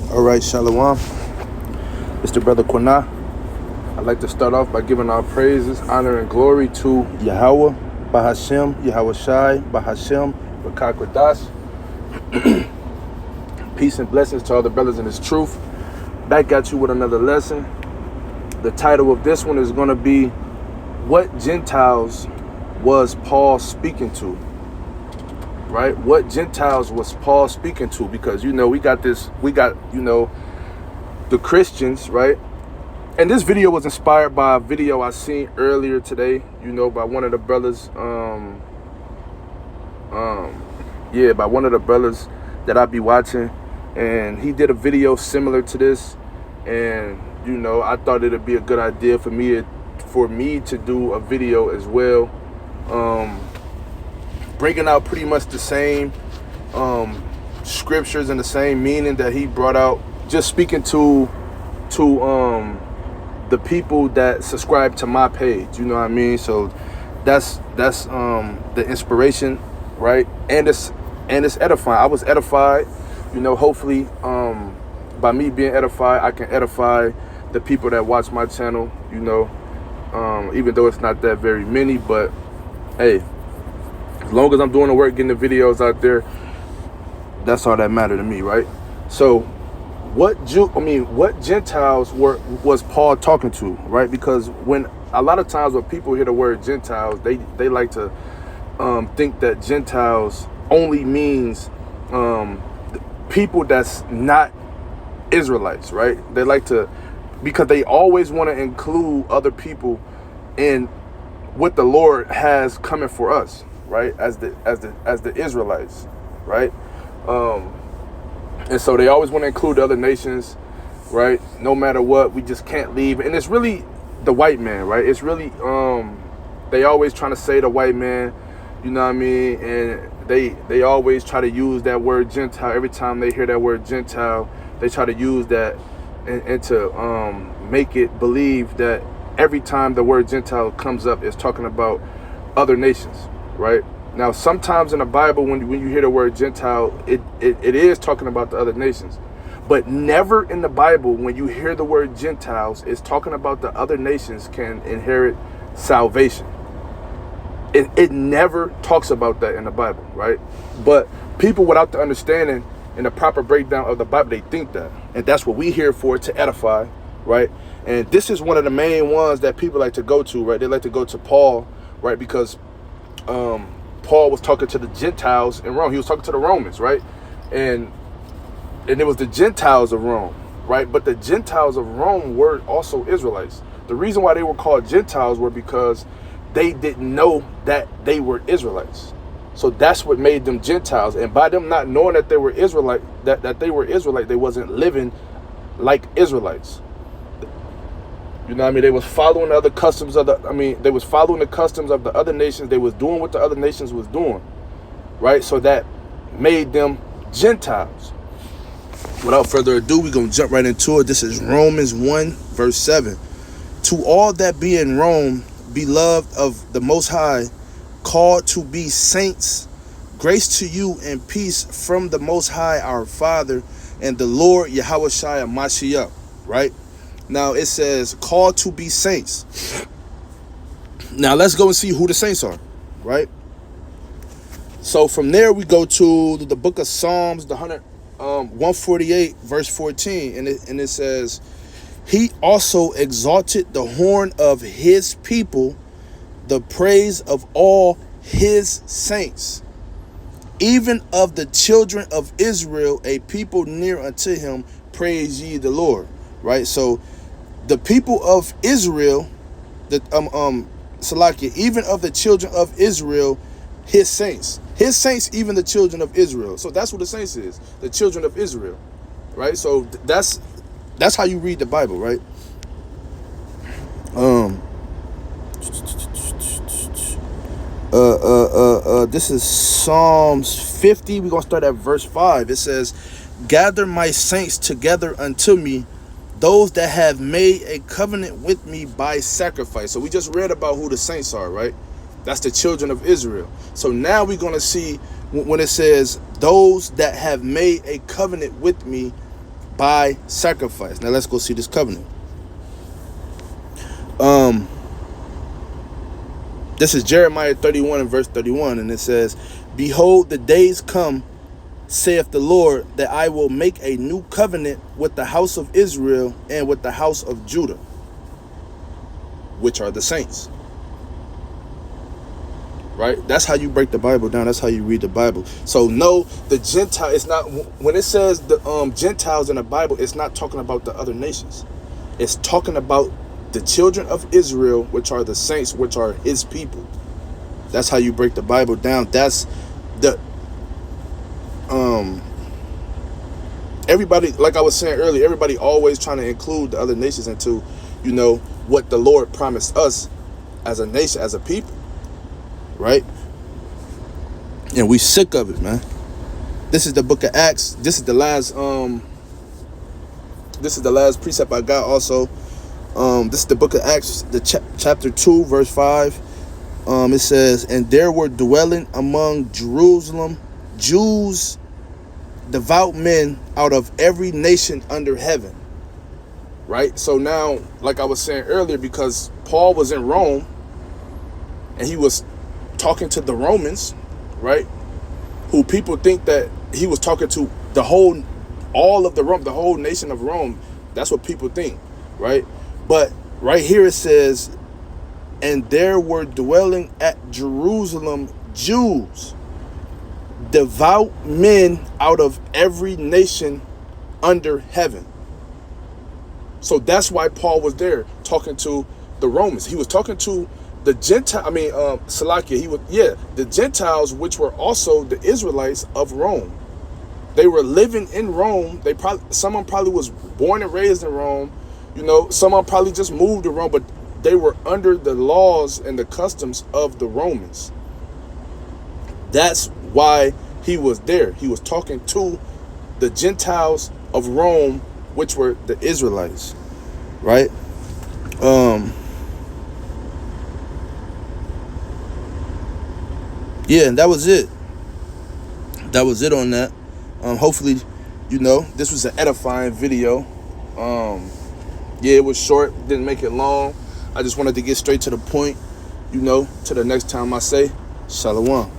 All right, Shalom. It's the brother Quana. I'd like to start off by giving our praises, honor, and glory to Yahweh, Bahashem, Yahweh Shai, Bahashem, Bakakwadash. Peace and blessings to all the brothers in His truth. Back at you with another lesson. The title of this one is going to be, what Gentiles was Paul speaking to? Right? What Gentiles was Paul speaking to? Because, we got the Christians, right? And this video was inspired by a video I seen earlier today, by one of the brothers, by one of the brothers that I be watching. And he did a video similar to this. And, I thought it'd be a good idea for me to do a video as well. Breaking out pretty much the same scriptures and the same meaning that he brought out, just speaking to the people that subscribe to my page, you know what I mean? So that's the inspiration, right? And it's edifying. I was edified, hopefully by me being edified, I can edify the people that watch my channel, even though it's not that very many, but hey, as long as I'm doing the work, getting the videos out there, that's all that matters to me, right? So, what Gentiles was Paul talking to, right? Because a lot of times when people hear the word Gentiles, they like to think that Gentiles only means people that's not Israelites, right? They like to, because they always want to include other people in what the Lord has coming for us, right, as the Israelites, right? And so they always want to include the other nations, right? No matter what, we just can't leave. And it's really the white man, right? It's really they always trying to say the white man, you know what I mean? And they always try to use that word Gentile. Every time they hear that word Gentile, they try to use that and to make it believe that every time the word Gentile comes up, it's talking about other nations, right? Now, sometimes in the Bible, when you hear the word Gentile, it is talking about the other nations. But never in the Bible, when you hear the word Gentiles, it's talking about the other nations can inherit salvation. It never talks about that in the Bible, right? But people without the understanding and the proper breakdown of the Bible, they think that. And that's what we here for, to edify, right? And this is one of the main ones that people like to go to, right? They like to go to Paul, right? Because Paul was talking to the Gentiles in Rome. He was talking to the Romans, right? And it was the Gentiles of Rome, right? But the Gentiles of Rome were also Israelites. The reason why they were called Gentiles were because they didn't know that they were Israelites. So that's what made them Gentiles. And by them not knowing that they were Israelite, that they were Israelite, they wasn't living like Israelites. You know what I mean? They was following the other customs they was following the customs of the other nations. They was doing what the other nations was doing, right? So that made them Gentiles. Without further ado, we're going to jump right into it. This is Romans 1, verse 7. To all that be in Rome, beloved of the Most High, called to be saints, grace to you and peace from the Most High, our Father, and the Lord Yahweh Shai Mashiach, right? Now it says, called to be saints. Now let's go and see who the saints are, right? So from there we go to the book of Psalms, the 148, verse 14, and it says, he also exalted the horn of his people, the praise of all his saints, even of the children of Israel, a people near unto him, praise ye the Lord, right? So the people of Israel, Salakia, even of the children of Israel, his saints, even the children of Israel. So that's what the saints is, the children of Israel, right? So that's how you read the Bible, right? This is Psalms 50. We're gonna start at verse 5. It says, gather my saints together unto me, those that have made a covenant with me by sacrifice. So we just read about who the saints are, right? That's the children of Israel. So now we're going to see when it says those that have made a covenant with me by sacrifice. Now let's go see this covenant. This is Jeremiah 31 and verse 31, and it says, "Behold, the days come, saith the Lord, that I will make a new covenant with the house of Israel and with the house of Judah," which are the saints. Right? That's how you break the Bible down. That's how you read the Bible. So no, the Gentile, it's not, when it says the Gentiles in the Bible, it's not talking about the other nations. It's talking about the children of Israel, which are the saints, which are his people. That's how you break the Bible down. That's the everybody, like I was saying earlier, everybody always trying to include the other nations into, you know, what the Lord promised us as a nation, as a people. Right? And we sick of it, man. This is the book of Acts. This is the last precept I got also. This is the book of Acts, the chapter 2, verse 5. It says, "And there were dwelling among Jerusalem Jews, devout men out of every nation under heaven." Right? So now, like I was saying earlier, because Paul was in Rome and he was talking to the Romans, right? Who people think that he was talking to all of the Rome, the whole nation of Rome. That's what people think, right? But right here it says, "And there were dwelling at Jerusalem Jews, devout men out of every nation under heaven." So that's why Paul was there talking to the Romans. He was talking to the the Gentiles, which were also the Israelites of Rome. They were living in Rome. Someone probably was born and raised in Rome. You know, someone probably just moved to Rome, but they were under the laws and the customs of the Romans. That's why he was there. He was talking to the Gentiles of Rome, which were the Israelites, right? Yeah, and that was it. That was it on that. Hopefully, you know, this was an edifying video. Yeah, it was short, didn't make it long. I just wanted to get straight to the point, you know, to the next time I say, Shalom.